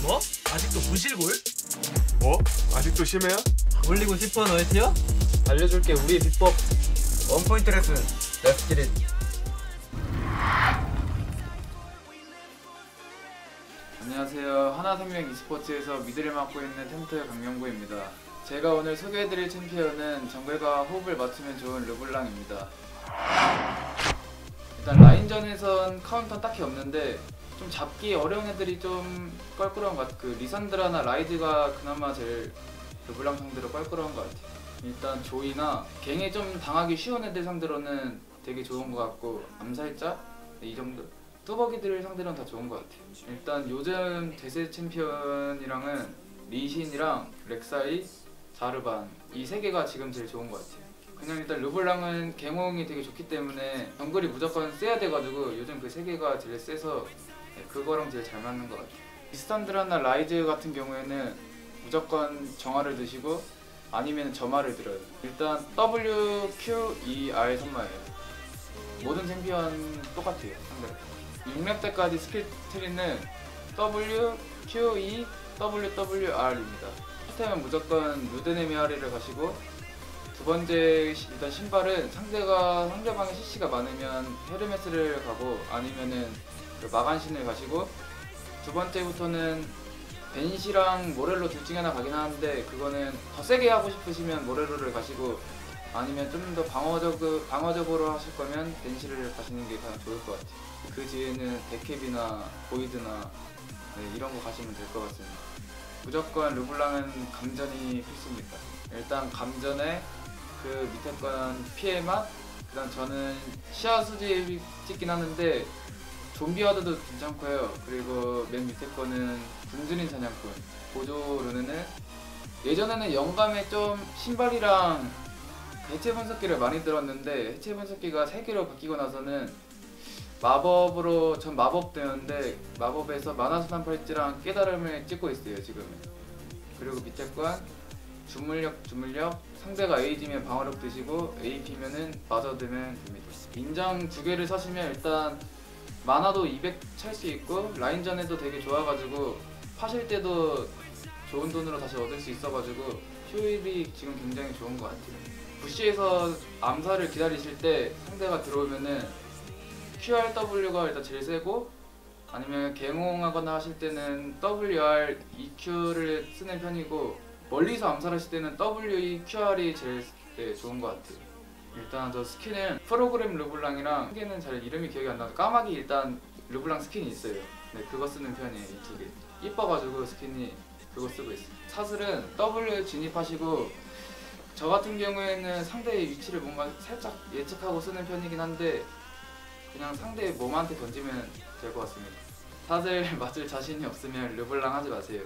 뭐? 아직도 부실골? 뭐? 아직도 심해야? 올리고 싶어 너의 티어? 알려줄게 우리의 비법. 원포인트 레슨. Let's get it. 안녕하세요. 하나생명 e스포츠에서 미드를 맡고 있는 텐트 강명구입니다. 제가 오늘 소개해드릴 챔피언은 정글과 호흡을 맞추면 좋은 르블랑입니다. 일단 라인전에선 카운터는 딱히 없는데 좀 잡기 어려운 애들이 좀 껄끄러운 것 같아요. 그 리산드라나 라이드가 그나마 제일 르블랑 상대로 껄끄러운 것 같아요. 일단 조이나 갱에 좀 당하기 쉬운 애들 상대로는 되게 좋은 것 같고, 암살자? 이 정도? 뚜벅이들 상대로는 다 좋은 것 같아요. 일단 요즘 대세 챔피언이랑은 리신이랑 렉사이, 자르반 이 세 개가 지금 제일 좋은 것 같아요. 그냥 일단 르블랑은 갱홍이 되게 좋기 때문에 정글이 무조건 세야 돼가지고 요즘 그 세 개가 제일 세서 그거랑 제일 잘 맞는 것 같아요. 리산드라나 라이즈 같은 경우에는 무조건 정화를 드시고 아니면 점화를 들어요. 일단 W, Q, E, R 선마예요. 모든 챔피언 똑같아요. 상대로 6렙 때까지 스킬 트리는 W, Q, E, W, W, R입니다. 스템은 무조건 루드네미아리를 가시고, 두 번째 일단 신발은 상대방의 CC가 많으면 헤르메스를 가고 아니면은 그 마간신을 가시고, 두 번째부터는 벤시랑 모렐로 둘 중에 하나 가긴 하는데 그거는 더 세게 하고 싶으시면 모렐로를 가시고, 아니면 좀 더 방어적으로 하실 거면 벤시를 가시는 게 가장 좋을 것 같아요. 그 뒤에는 데캡이나 보이드나 이런 거 가시면 될 것 같습니다. 무조건 르블랑은 감전이 필수입니다. 일단 감전에 그 밑에 건 피해 맛, 그다음 저는 시야 수집 찍긴 하는데 좀비 와드도 괜찮고요. 그리고 맨 밑에 거는 굶주린 사냥꾼 보조 루네는 예전에는 영감에 좀 신발이랑 해체 분석기를 많이 들었는데, 해체 분석기가 3개로 바뀌고 나서는 마법으로, 전 마법 되는데 마법에서 만화수단 팔찌랑 깨달음을 찍고 있어요 지금은. 그리고 밑에 건 주물력, 상대가 AD면 방어력 드시고 AP면은 맞아두면 됩니다. 인장 2개를 사시면 일단 만화도 200 찰 수 있고 라인전에도 되게 좋아가지고 파실 때도 좋은 돈으로 다시 얻을 수 있어가지고 효율이 지금 굉장히 좋은 것 같아요. 부시에서 암살을 기다리실 때 상대가 들어오면은 QRW가 일단 제일 세고, 아니면 갱홍하거나 하실 때는 WR, EQ를 쓰는 편이고, 멀리서 암살하실 때는 WE, QR이 제일 좋은 것 같아요. 일단 저 스킨은 프로그램 르블랑이랑, 한 개는 잘 이름이 기억이 안 나서 까마귀 일단 르블랑 스킨이 있어요. 네, 그거 쓰는 편이에요. 이 2개 이뻐가지고 스킨이 그거 쓰고 있어요. 사슬은 W 진입하시고, 저 같은 경우에는 상대의 위치를 뭔가 살짝 예측하고 쓰는 편이긴 한데 그냥 상대의 몸한테 던지면 될 것 같습니다. 사슬 맞을 자신이 없으면 르블랑 하지 마세요.